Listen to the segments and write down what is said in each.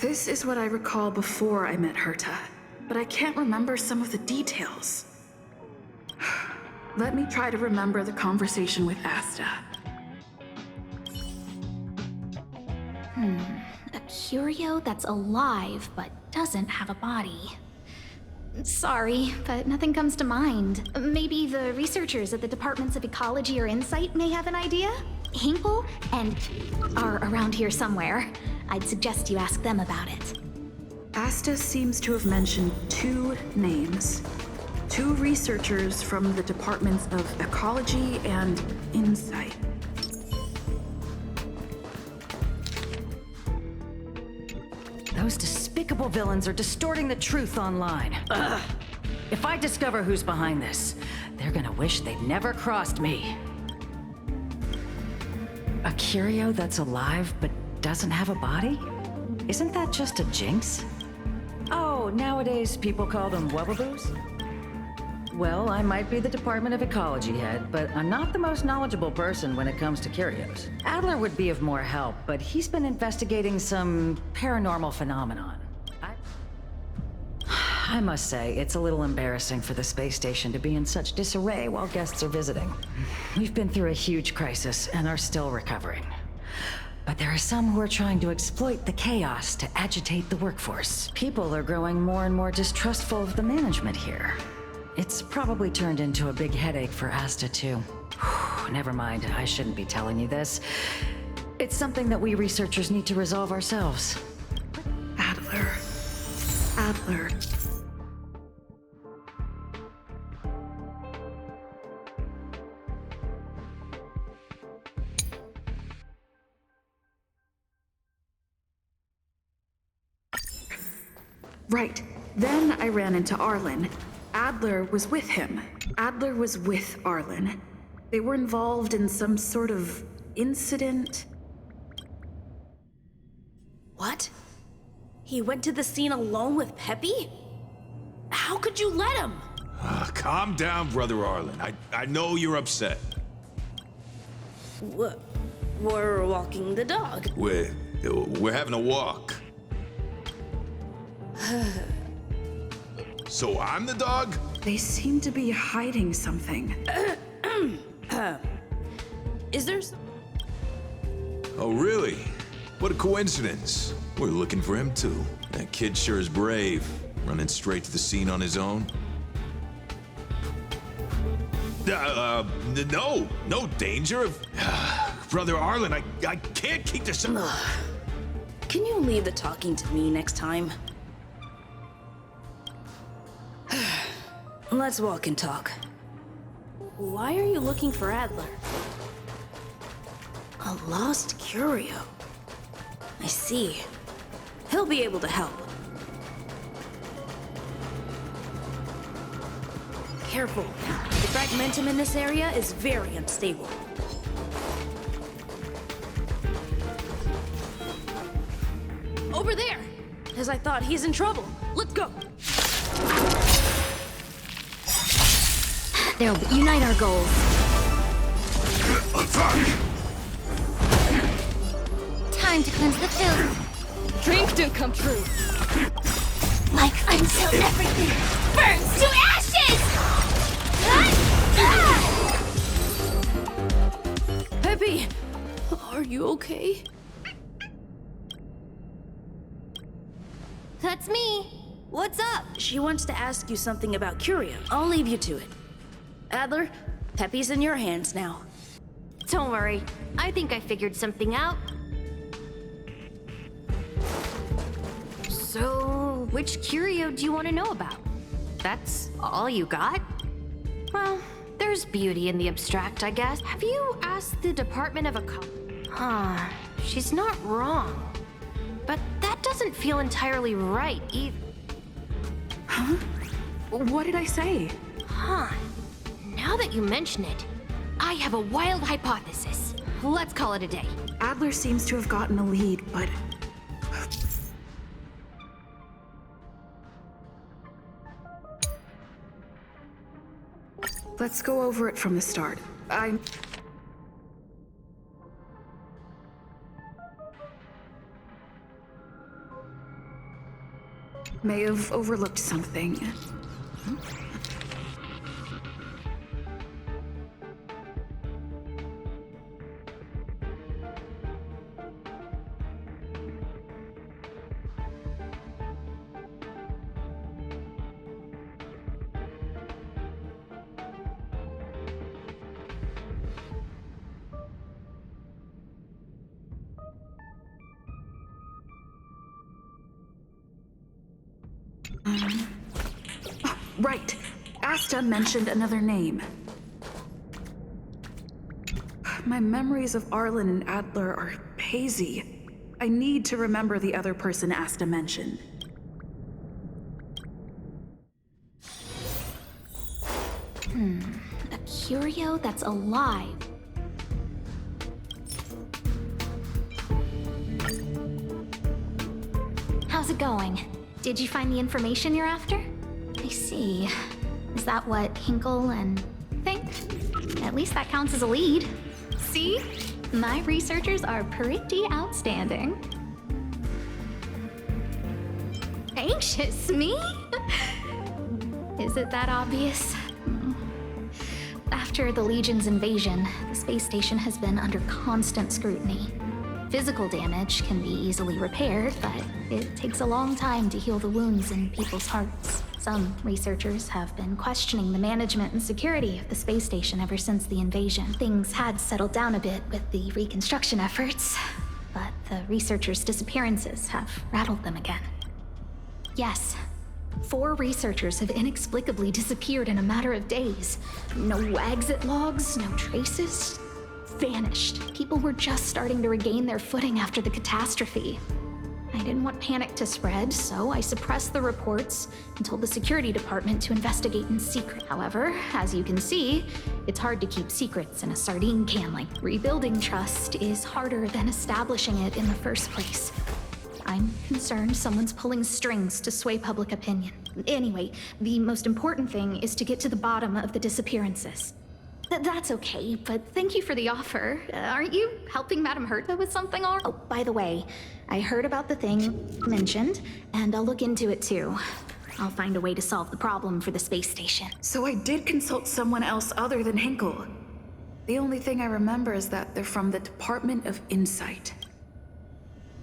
This is what I recall before I met Herta, but I can't remember some of the details. Let me try to remember the conversation with Asta. A curio that's alive but doesn't have a body. Sorry, but nothing comes to mind. Maybe the researchers at the Departments of Ecology or Insight may have an idea? Hinkle and are around here somewhere. I'd suggest you ask them about it. Asta seems to have mentioned 2 names. 2 researchers from the Departments of Ecology and Insight. Those despicable villains are distorting the truth online. Ugh. If I discover who's behind this, they're gonna wish they'd never crossed me. A curio that's alive but doesn't have a body? Isn't that just a jinx? Oh, nowadays people call them wubbaboos? Well, I might be the Department of Ecology head, but I'm not the most knowledgeable person when it comes to curios. Adler would be of more help, but he's been investigating some paranormal phenomenon. I must say, it's a little embarrassing for the space station to be in such disarray while guests are visiting. We've been through a huge crisis and are still recovering. But there are some who are trying to exploit the chaos to agitate the workforce. People are growing more and more distrustful of the management here. It's probably turned into a big headache for Asta, too. Never mind, I shouldn't be telling you this. It's something that we researchers need to resolve ourselves. Adler. Right. Then I ran into Arlen. Adler was with him. Adler was with Arlen. They were involved in some sort of incident. What? He went to the scene alone with Peppy? How could you let him? Calm down, Brother Arlen. I know you're upset. We're walking the dog. We're having a walk. So I'm the dog? They seem to be hiding something. Is there some... Oh, really? What a coincidence. We're looking for him, too. That kid sure is brave, running straight to the scene on his own. No danger of... Brother Arlen, I can't keep this... Can you leave the talking to me next time? Let's walk and talk. Why are you looking for Adler? A lost curio. I see. He'll be able to help. Careful. The fragmentum in this area is very unstable. Over there! As I thought, he's in trouble. Let's go! They'll unite our goals. Time to cleanse the filth. Drink do come true. Like until everything burns to ashes! Peppy! Are you okay? That's me. What's up? She wants to ask you something about Curio. I'll leave you to it. Adler, Peppy's in your hands now. Don't worry. I think I figured something out. So, which curio do you want to know about? That's all you got? Well, there's beauty in the abstract, I guess. Have you asked the Department of Ecology? She's not wrong. But that doesn't feel entirely right either. Huh? What did I say? Now that you mention it, I have a wild hypothesis. Let's call it a day. Adler seems to have gotten a lead, but... Let's go over it from the start. May have overlooked something. Right. Asta mentioned another name. My memories of Arlen and Adler are hazy. I need to remember the other person Asta mentioned. A curio that's alive. How's it going? Did you find the information you're after? I see. Is that what Hinkle and think? At least that counts as a lead. See? My researchers are pretty outstanding. Anxious, me? Is it that obvious? After the Legion's invasion, the space station has been under constant scrutiny. Physical damage can be easily repaired, but it takes a long time to heal the wounds in people's hearts. Some researchers have been questioning the management and security of the space station ever since the invasion. Things had settled down a bit with the reconstruction efforts, but the researchers' disappearances have rattled them again. Yes, 4 researchers have inexplicably disappeared in a matter of days. No exit logs, no traces. Vanished. People were just starting to regain their footing after the catastrophe. I didn't want panic to spread, so I suppressed the reports and told the security department to investigate in secret. However, as you can see, it's hard to keep secrets in a sardine can. Like rebuilding trust is harder than establishing it in the first place. I'm concerned someone's pulling strings to sway public opinion. Anyway, the most important thing is to get to the bottom of the disappearances. That's okay, but thank you for the offer. Aren't you helping Madame Herta with something or? Oh, by the way, I heard about the thing mentioned, and I'll look into it too. I'll find a way to solve the problem for the space station. So I did consult someone else other than Hinkle. The only thing I remember is that they're from the Department of Insight.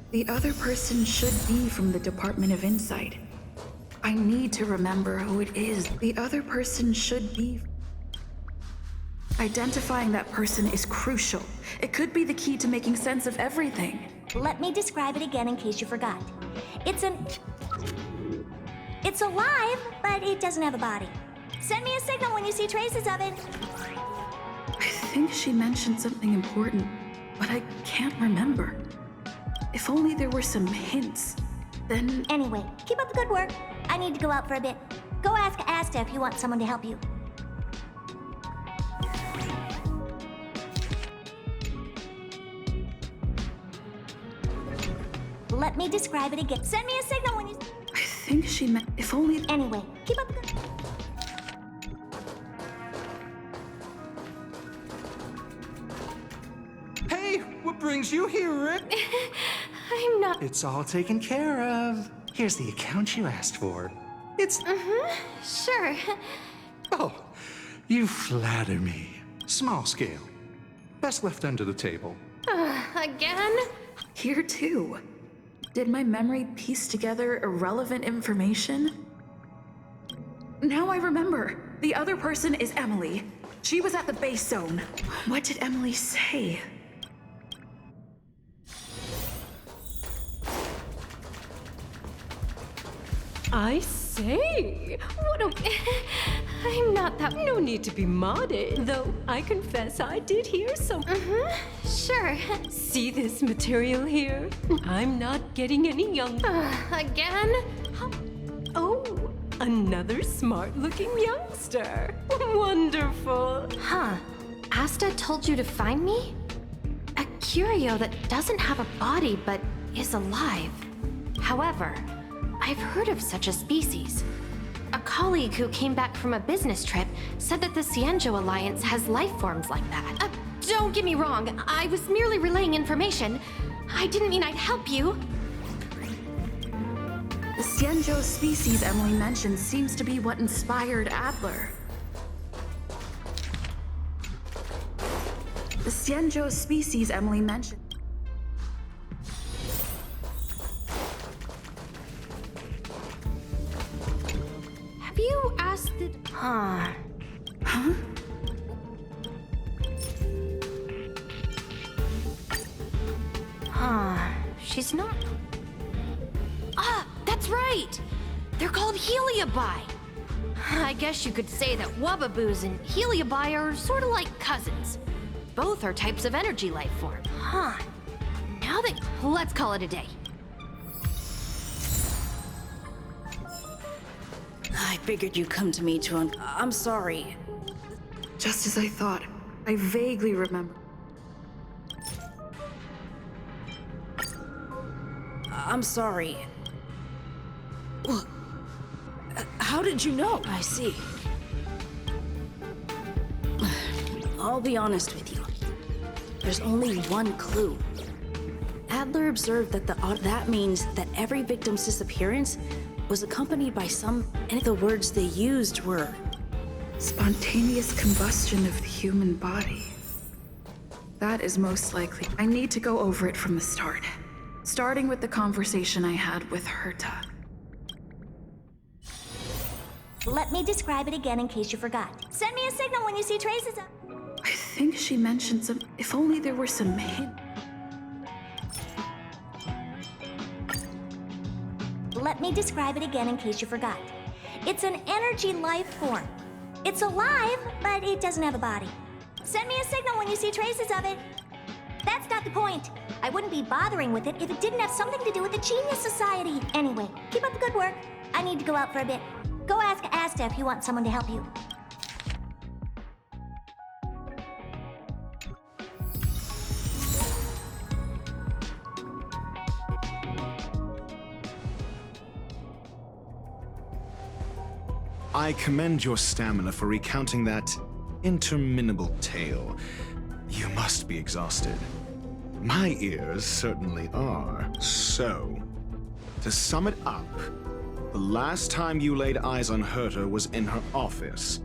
The other person should be from the Department of Insight. I need to remember who it is. The other person should be... Identifying that person is crucial. It could be the key to making sense of everything. Let me describe it again in case you forgot. It's alive, but it doesn't have a body. Send me a signal when you see traces of it. I think she mentioned something important, but I can't remember. If only there were some hints, then... Anyway, keep up the good work. I need to go out for a bit. Go ask Asta if you want someone to help you. Let me describe it again. Send me a signal when you... I think she meant... If only... Anyway, keep up the good... Hey, what brings you here, Rick? I'm not. It's all taken care of. Here's the account you asked for. It's... Sure. Oh, you flatter me. Small scale. Best left under the table. Again? Here too. Did my memory piece together irrelevant information? Now I remember. The other person is Emily. She was at the base zone. What did Emily say? I say, what a... I'm not that. No need to be modest, though I confess I did hear some... Sure. See this material here? I'm not getting any younger. Again? Oh, another smart-looking youngster. Wonderful. Huh. Asta told you to find me? A curio that doesn't have a body but is alive. However, I've heard of such a species. A colleague who came back from a business trip said that the Cienjo Alliance has life forms like that. Don't get me wrong, I was merely relaying information. I didn't mean I'd help you. The Xianzhou species Emily mentioned seems to be what inspired Adler. The Xianzhou species Emily mentioned. Have you asked the... Huh? She's not... Ah, that's right! They're called Heliobi! I guess you could say that Wubbaboos and Heliobi are sort of like cousins. Both are types of energy life form. Huh. Now that... Let's call it a day. I figured you'd come to me to I'm sorry. Just as I thought. I vaguely remember. I'm sorry. Well, how did you know? I see. I'll be honest with you. There's only one clue. Adler observed that that means that every victim's disappearance was accompanied by some, and the words they used were Spontaneous combustion of the human body. That is most likely. I need to go over it from the start. Starting with the conversation I had with Herta. Let me describe it again in case you forgot. Send me a signal when you see traces of... I think she mentioned some... If only there were some hint... Let me describe it again in case you forgot. It's an energy life form. It's alive, but it doesn't have a body. Send me a signal when you see traces of it. That's not the point. I wouldn't be bothering with it if it didn't have something to do with the Genius Society. Anyway, keep up the good work. I need to go out for a bit. Go ask Asta if you want someone to help you. I commend your stamina for recounting that interminable tale. You must be exhausted. My ears certainly are. So, to sum it up, the last time you laid eyes on Herta was in her office.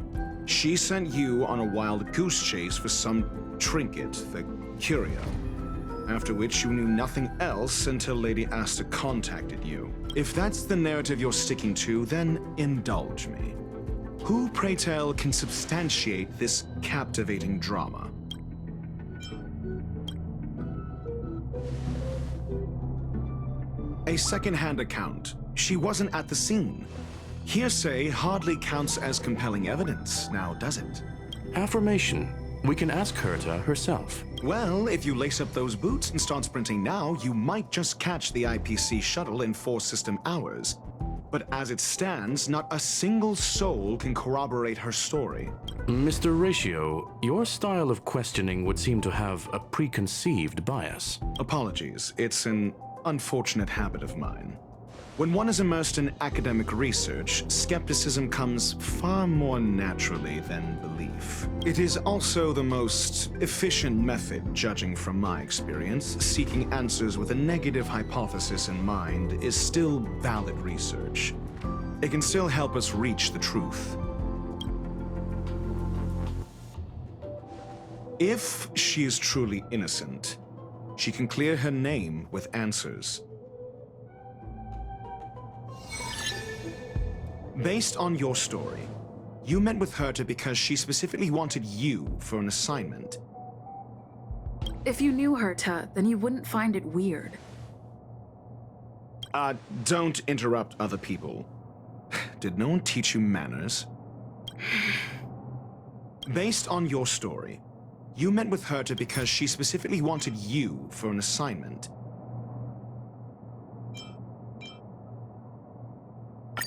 She sent you on a wild goose chase for some trinket, the curio. After which you knew nothing else until Lady Asta contacted you. If that's the narrative you're sticking to, then indulge me. Who, pray tell, can substantiate this captivating drama? A second-hand account. She wasn't at the scene. Hearsay hardly counts as compelling evidence, now does it? Affirmation. We can ask Herta herself. Well, if you lace up those boots and start sprinting now, you might just catch the IPC shuttle in 4 system hours. But as it stands, not a single soul can corroborate her story. Mr. Ratio, your style of questioning would seem to have a preconceived bias. Apologies, it's an unfortunate habit of mine. When one is immersed in academic research, skepticism comes far more naturally than belief. It is also the most efficient method, judging from my experience. Seeking answers with a negative hypothesis in mind is still valid research. It can still help us reach the truth. If she is truly innocent, she can clear her name with answers. Based on your story, you met with Herta because she specifically wanted you for an assignment. If you knew Herta, then you wouldn't find it weird. Don't interrupt other people. Did no one teach you manners? Based on your story, you met with Herta because she specifically wanted you for an assignment.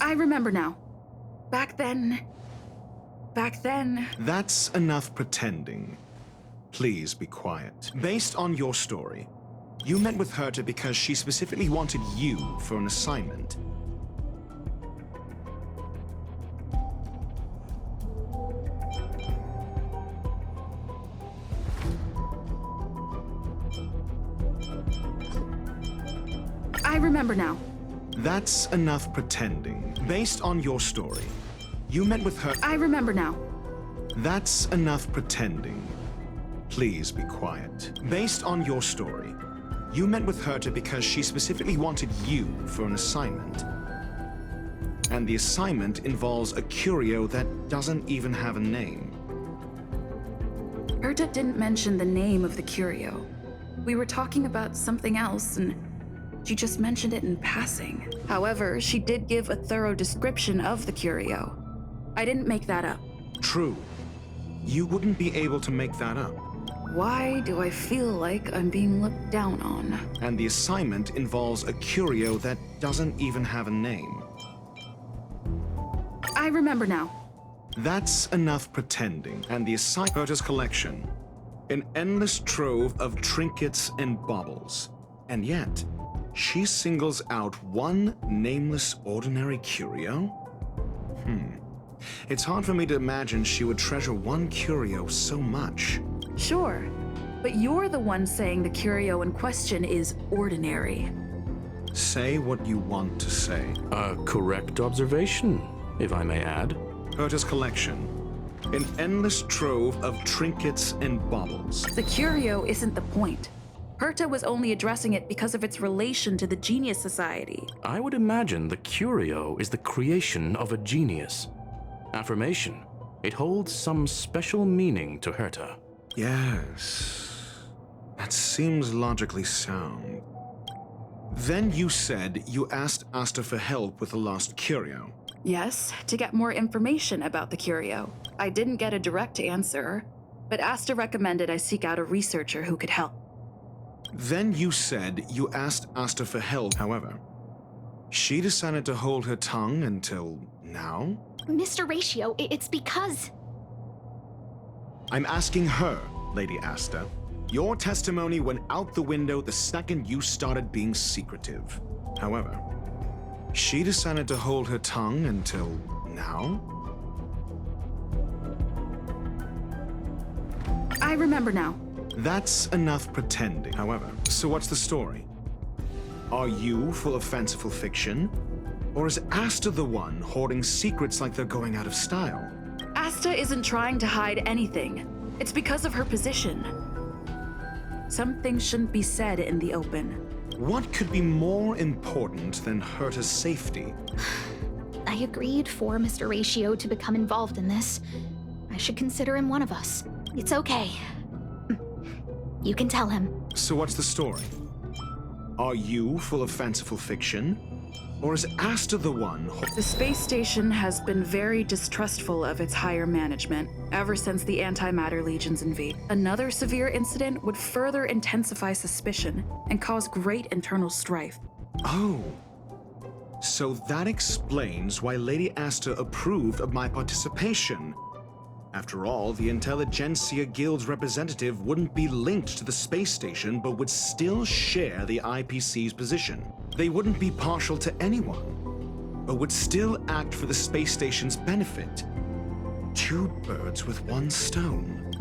I remember now. Back then... That's enough pretending. Please be quiet. Based on your story, you met with Herta because she specifically wanted you for an assignment. I remember now. That's enough pretending. Based on your story, you met with her. I remember now. That's enough pretending. Please be quiet. Based on your story, you met with Herta because she specifically wanted you for an assignment. And the assignment involves a curio that doesn't even have a name. Herta didn't mention the name of the curio. We were talking about something else, and she just mentioned it in passing. However, she did give a thorough description of the curio. I didn't make that up. True. You wouldn't be able to make that up. Why do I feel like I'm being looked down on? And the assignment involves a curio that doesn't even have a name. I remember now. That's enough pretending. And the Herta's collection. An endless trove of trinkets and baubles. And yet, she singles out one nameless ordinary curio? It's hard for me to imagine she would treasure one curio so much. Sure, but you're the one saying the curio in question is ordinary. Say what you want to say. A correct observation, if I may add. Herta's collection. An endless trove of trinkets and baubles. The curio isn't the point. Herta was only addressing it because of its relation to the Genius Society. I would imagine the curio is the creation of a genius. Affirmation. It holds some special meaning to Herta. Yes. That seems logically sound. Then you said you asked Asta for help with the lost curio. Yes, to get more information about the curio. I didn't get a direct answer, but Asta recommended I seek out a researcher who could help. Then you said you asked Asta for help, however. She decided to hold her tongue until now? Mr. Ratio, it's because... I'm asking her, Lady Asta. Your testimony went out the window the second you started being secretive. However, she decided to hold her tongue until now? I remember now. That's enough pretending, however. So what's the story? Are you full of fanciful fiction? Or is Asta the one hoarding secrets like they're going out of style? Asta isn't trying to hide anything. It's because of her position. Some things shouldn't be said in the open. What could be more important than Herta's safety? I agreed for Mr. Ratio to become involved in this. I should consider him one of us. It's okay. You can tell him. So what's the story? Are you full of fanciful fiction? Or is Asta the one? The space station has been very distrustful of its higher management ever since the Antimatter Legions invade. Another severe incident would further intensify suspicion and cause great internal strife. Oh. So that explains why Lady Asta approved of my participation. After all, the Intelligentsia Guild's representative wouldn't be linked to the space station, but would still share the IPC's position. They wouldn't be partial to anyone, but would still act for the space station's benefit. Two birds with one stone.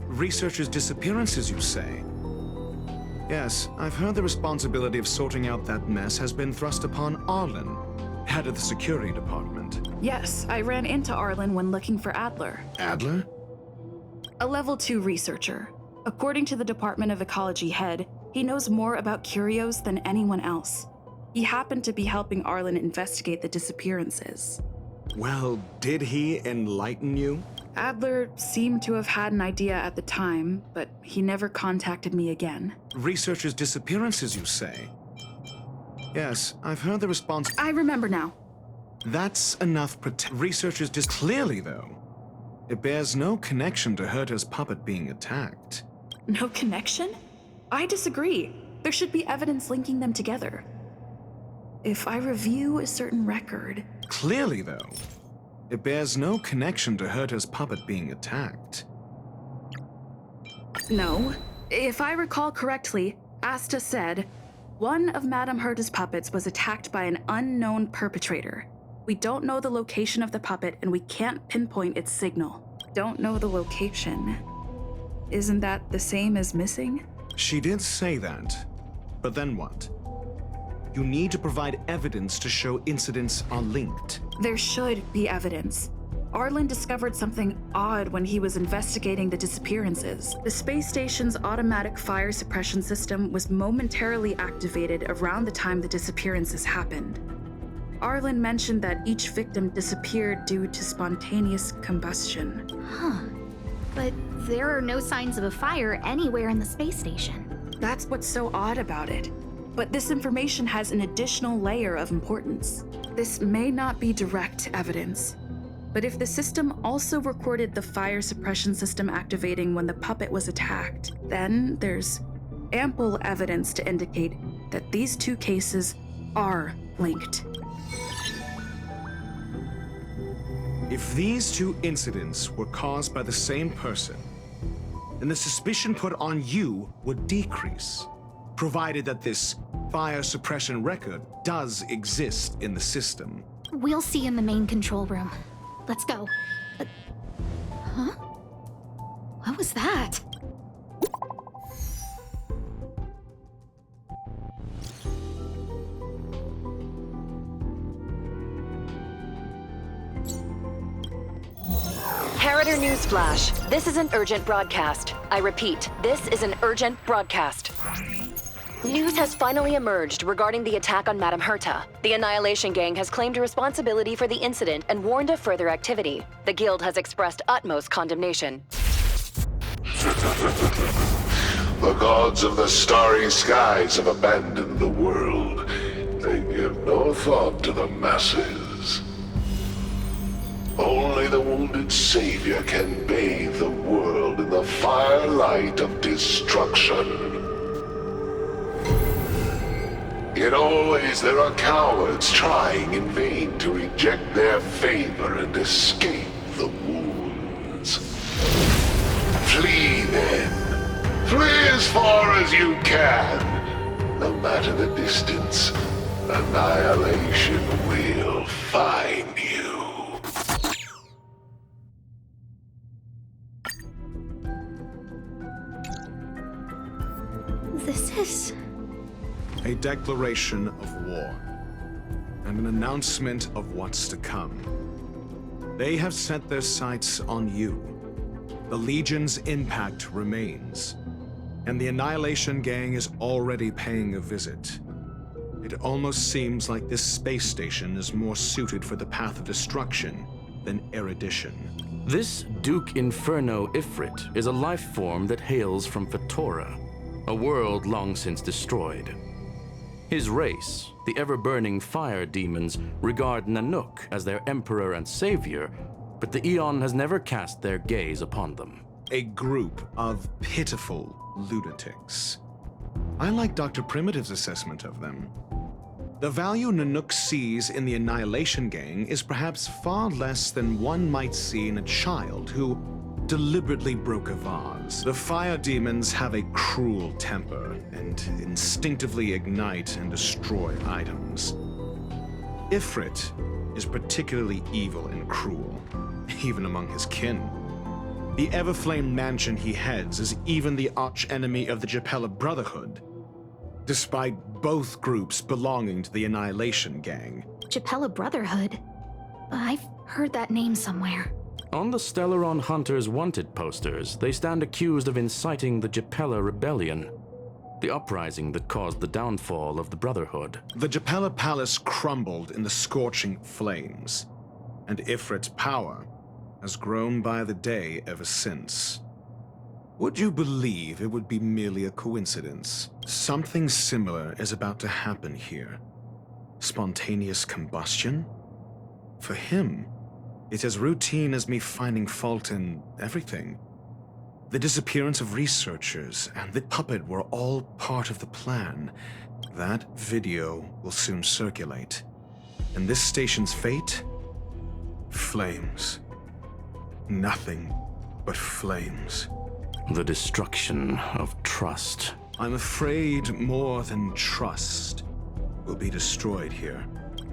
Researchers' disappearances, you say? Yes, I've heard the responsibility of sorting out that mess has been thrust upon Arlen, head of the security department. Yes, I ran into Arlen when looking for Adler. Adler? A level 2 researcher. According to the Department of Ecology head, he knows more about curios than anyone else. He happened to be helping Arlen investigate the disappearances. Well, did he enlighten you? Adler seemed to have had an idea at the time, but he never contacted me again. Researchers' disappearances, you say? Yes, I've heard the response. I remember now. That's enough researchers clearly, though. It bears no connection to Herta's puppet being attacked. No connection? I disagree. There should be evidence linking them together. If I review a certain record... Clearly, though, it bears no connection to Herta's puppet being attacked. No. If I recall correctly, Asta said, one of Madame Herta's puppets was attacked by an unknown perpetrator. We don't know the location of the puppet, and we can't pinpoint its signal. Don't know the location. Isn't that the same as missing? She did say that, but then what? you need to provide evidence to show incidents are linked. There should be evidence. Arlen discovered something odd when he was investigating the disappearances. The space station's automatic fire suppression system was momentarily activated around the time the disappearances happened. Arlen mentioned that each victim disappeared due to spontaneous combustion. Huh. But there are no signs of a fire anywhere in the space station. That's what's so odd about it. But this information has an additional layer of importance. This may not be direct evidence, but if the system also recorded the fire suppression system activating when the puppet was attacked, then there's ample evidence to indicate that these two cases are linked. If these two incidents were caused by the same person, then the suspicion put on you would decrease, provided that this fire suppression record does exist in the system. We'll see in the main control room. Let's go. Huh? What was that? Harrider Newsflash. This is an urgent broadcast. I repeat, this is an urgent broadcast. News has finally emerged regarding the attack on Madame Herta. The Annihilation Gang has claimed responsibility for the incident and warned of further activity. The Guild has expressed utmost condemnation. The gods of the starry skies have abandoned the world. They give no thought to the masses. Only the wounded savior can bathe the world in the firelight of destruction. Yet always there are cowards trying in vain to reject their favor and escape the wounds. Flee then. Flee as far as you can. No matter the distance, annihilation will find you. This is... A declaration of war, and an announcement of what's to come. They have set their sights on you. The Legion's impact remains, and the Annihilation Gang is already paying a visit. It almost seems like this space station is more suited for the path of destruction than erudition. This Duke Inferno Ifrit is a life form that hails from Fatora, a world long since destroyed. His race, the ever-burning fire demons, regard Nanook as their emperor and savior, but the Eon has never cast their gaze upon them. A group of pitiful lunatics. I like Dr. Primitive's assessment of them. The value Nanook sees in the Annihilation Gang is perhaps far less than one might see in a child who deliberately broke a vase. The fire demons have a cruel temper and instinctively ignite and destroy items. Ifrit is particularly evil and cruel, even among his kin. The Everflame mansion he heads is even the arch-enemy of the Japella Brotherhood, despite both groups belonging to the Annihilation Gang. Japella Brotherhood? I've heard that name somewhere. On the Stellaron Hunters wanted posters, they stand accused of inciting the Japella Rebellion, the uprising that caused the downfall of the Brotherhood. The Japella Palace crumbled in the scorching flames, and Ifrit's power has grown by the day ever since. Would you believe it would be merely a coincidence? Something similar is about to happen here. Spontaneous combustion? For him, it's as routine as me finding fault in everything. The disappearance of researchers and the puppet were all part of the plan. That video will soon circulate. And this station's fate? Flames. Nothing but flames. The destruction of trust. I'm afraid more than trust will be destroyed here.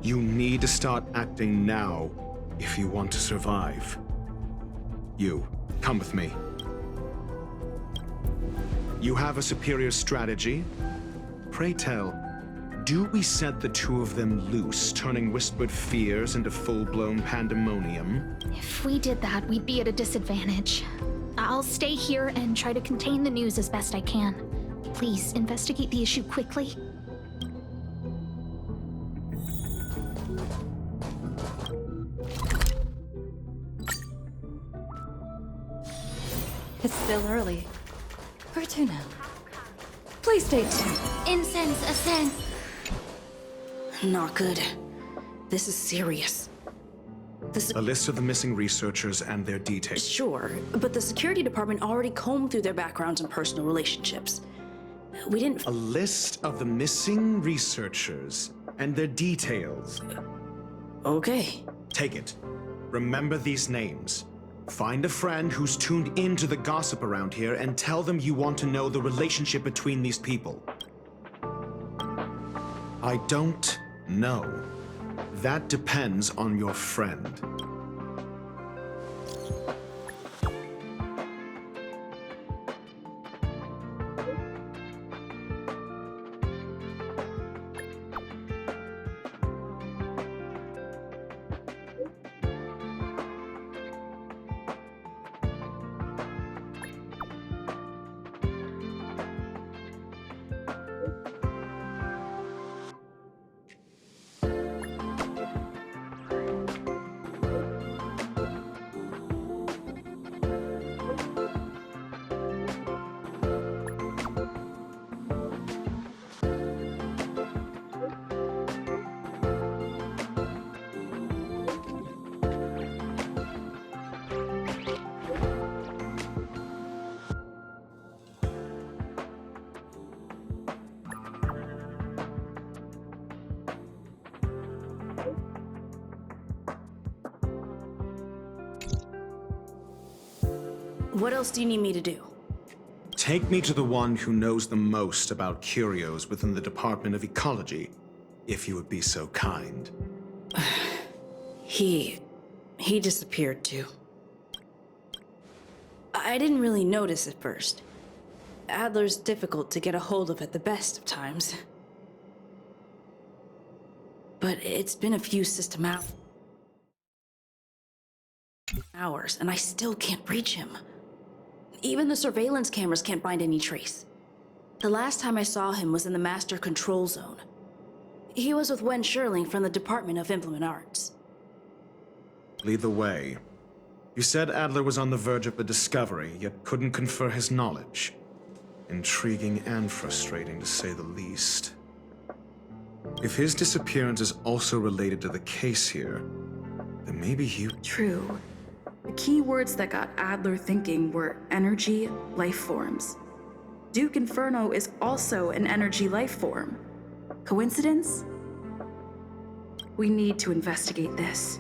You need to start acting now if you want to survive. You, come with me. You have a superior strategy? Pray tell, do we set the two of them loose, turning whispered fears into full-blown pandemonium? If we did that, we'd be at a disadvantage. I'll stay here and try to contain the news as best I can. Please, investigate the issue quickly. It's still early. Where to now? Please stay tuned. Incense ascend. Not good. This is serious. A list of the missing researchers and their details. Sure, but the security department already combed through their backgrounds and personal relationships. We didn't... A list of the missing researchers and their details. Okay. Take it. Remember these names. Find a friend who's tuned into the gossip around here and tell them you want to know the relationship between these people. I don't know. That depends on your friend. What else do you need me to do? Take me to the one who knows the most about curios within the Department of Ecology, if you would be so kind. He disappeared too. I didn't really notice at first. Adler's difficult to get a hold of at the best of times. But it's been a few systematic hours, and I still can't reach him. Even the surveillance cameras can't find any trace. The last time I saw him was in the Master Control Zone. He was with Wen Sherling from the Department of Implement Arts. Lead the way. You said Adler was on the verge of a discovery, yet couldn't confer his knowledge. Intriguing and frustrating, to say the least. If his disappearance is also related to the case here, then maybe he... True. The key words that got Adler thinking were energy, life forms. Duke Inferno is also an energy life form. Coincidence? We need to investigate this.